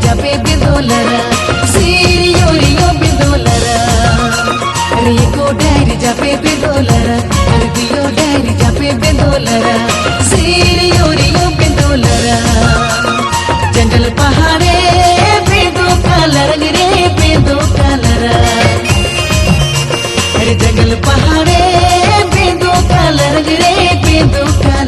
जापे बिंदोलरा सीरियो रियो बिंदोलरा रिको diary जापे बिंदोलरा रियो diary जापे बिंदोलरा सीरियो रियो बिंदोलरा जंगल पहाड़े बेदो colour रे बेदो कलरा जंगल पहाड़े